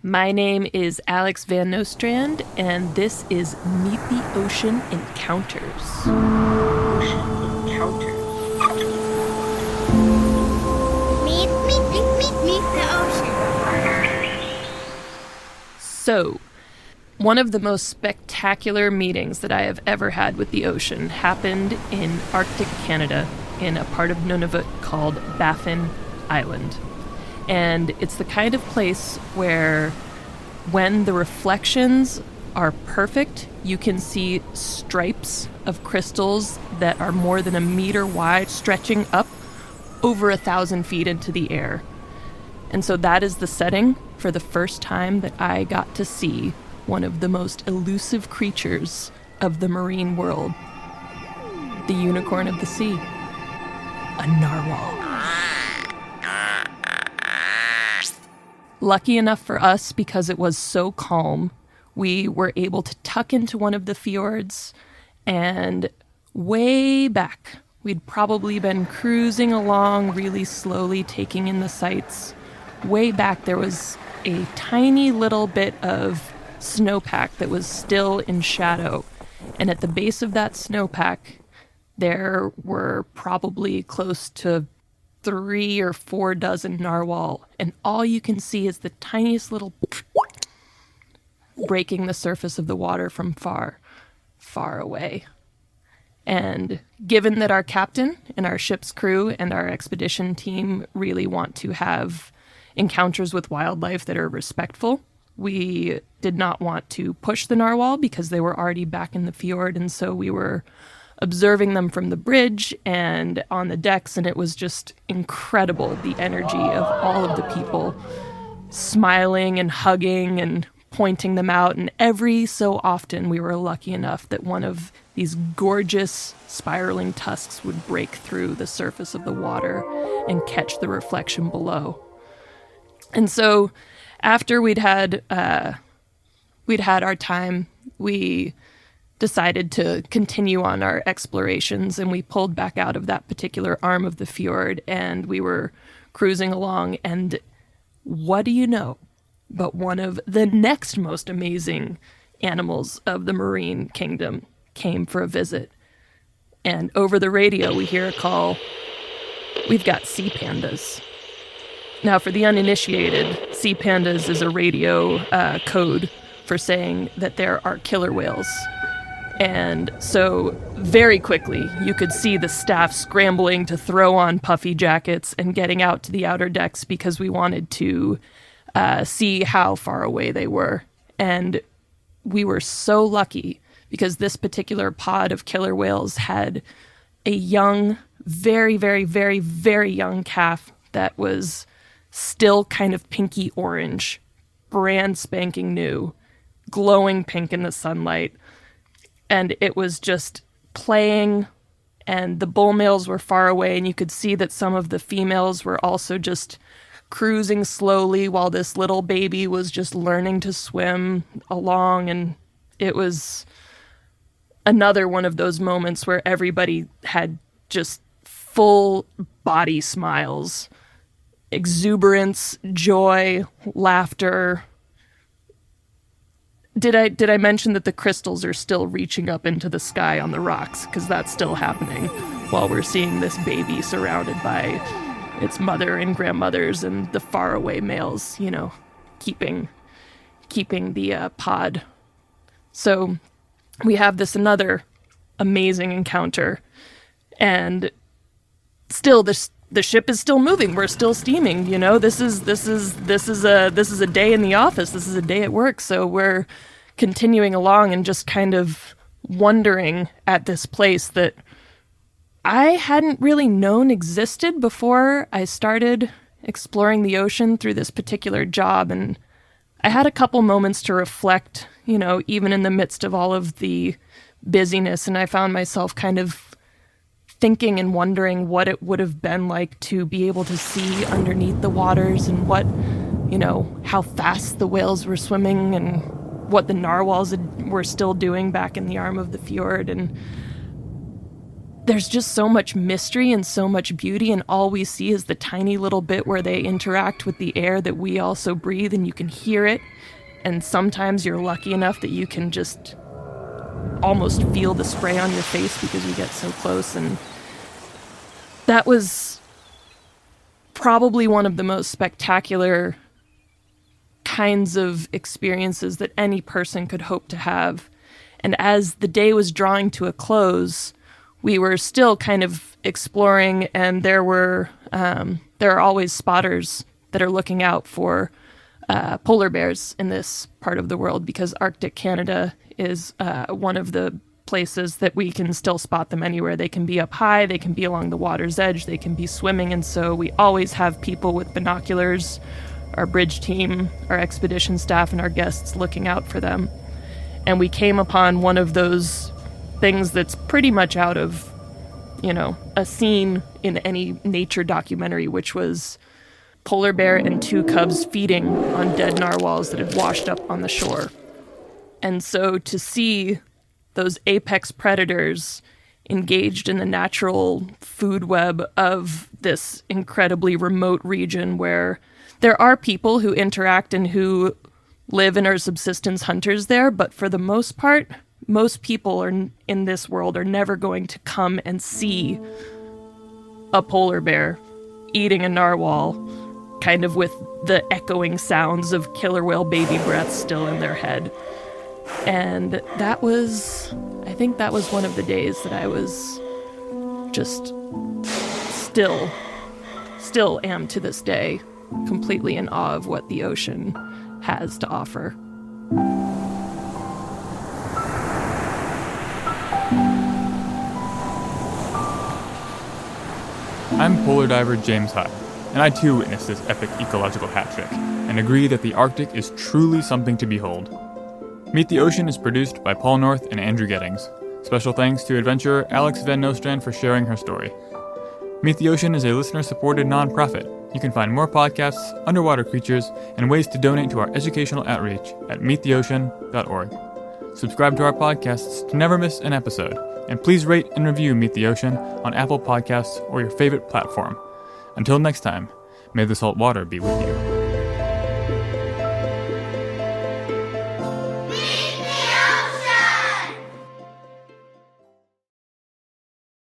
My name is Alex Van Nostrand, and this is Meet the Ocean Encounters. Meet the ocean. So, one of the most spectacular meetings that I have ever had with the ocean happened in Arctic Canada in a part of Nunavut called Baffin Island. And it's the kind of place where when the reflections are perfect, you can see stripes of crystals that are more than a meter wide, stretching up over 1,000 feet into the air. And so that is the setting for the first time that I got to see one of the most elusive creatures of the marine world. The unicorn of the sea. A narwhal. Lucky enough for us, because it was so calm, we were able to tuck into one of the fjords, and way back, we'd probably been cruising along really slowly, taking in the sights. Way back, there was a tiny little bit of snowpack that was still in shadow, and at the base of that snowpack, there were probably close to 3 or 4 dozen narwhal, and all you can see is the tiniest little breaking the surface of the water from far, far away. And given that our captain and our ship's crew and our expedition team really want to have encounters with wildlife that are respectful, we did not want to push the narwhal because they were already back in the fjord, and so we were observing them from the bridge and on the decks, and it was just incredible, the energy of all of the people smiling and hugging and pointing them out. And every so often we were lucky enough that one of these gorgeous spiraling tusks would break through the surface of the water and catch the reflection below. And so after we'd had our time, we decided to continue on our explorations, and we pulled back out of that particular arm of the fjord, and we were cruising along, and what do you know? But one of the next most amazing animals of the marine kingdom came for a visit. And over the radio, we hear a call. We've got sea pandas. Now, for the uninitiated, sea pandas is a radio code for saying that there are killer whales. And so very quickly, you could see the staff scrambling to throw on puffy jackets and getting out to the outer decks because we wanted to see how far away they were. And we were so lucky because this particular pod of killer whales had a young, very, very, very, very young calf that was still kind of pinky orange, brand spanking new, glowing pink in the sunlight. And it was just playing, and the bull males were far away, and you could see that some of the females were also just cruising slowly while this little baby was just learning to swim along. And it was another one of those moments where everybody had just full body smiles, exuberance, joy, laughter. Did I mention that the crystals are still reaching up into the sky on the rocks? Because that's still happening while we're seeing this baby surrounded by its mother and grandmothers and the faraway males, keeping the pod. So we have this another amazing encounter, and still the ship is still moving. We're still steaming. This is a day in the office. This is a day at work. So we're continuing along and just kind of wondering at this place that I hadn't really known existed before I started exploring the ocean through this particular job. And I had a couple moments to reflect, even in the midst of all of the busyness. And I found myself kind of thinking and wondering what it would have been like to be able to see underneath the waters, and what, how fast the whales were swimming, and what the narwhals were still doing back in the arm of the fjord. And there's just so much mystery and so much beauty, and all we see is the tiny little bit where they interact with the air that we also breathe, and you can hear it. And sometimes you're lucky enough that you can just almost feel the spray on your face because you get so close. And that was probably one of the most spectacular kinds of experiences that any person could hope to have. And as the day was drawing to a close, we were still kind of exploring, and there are always spotters that are looking out for polar bears in this part of the world, because Arctic Canada is one of the places that we can still spot them anywhere. They can be up high, they can be along the water's edge, they can be swimming, and so we always have people with binoculars, our bridge team, our expedition staff, and our guests looking out for them. And we came upon one of those things that's pretty much out of, a scene in any nature documentary, which was polar bear and 2 cubs feeding on dead narwhals that had washed up on the shore. And so to see those apex predators engaged in the natural food web of this incredibly remote region where there are people who interact and who live and are subsistence hunters there, but for the most part, most people in this world are never going to come and see a polar bear eating a narwhal, kind of with the echoing sounds of killer whale baby breath still in their head. And I think that was one of the days that I was just still am to this day, completely in awe of what the ocean has to offer. I'm polar diver James Hutt, and I too witnessed this epic ecological hat-trick, and agree that the Arctic is truly something to behold. Meet the Ocean is produced by Paul North and Andrew Gettings. Special thanks to adventurer Alex Van Nostrand for sharing her story. Meet the Ocean is a listener-supported nonprofit. You can find more podcasts, underwater creatures, and ways to donate to our educational outreach at meettheocean.org. Subscribe to our podcasts to never miss an episode, and please rate and review Meet the Ocean on Apple Podcasts or your favorite platform. Until next time, may the salt water be with you.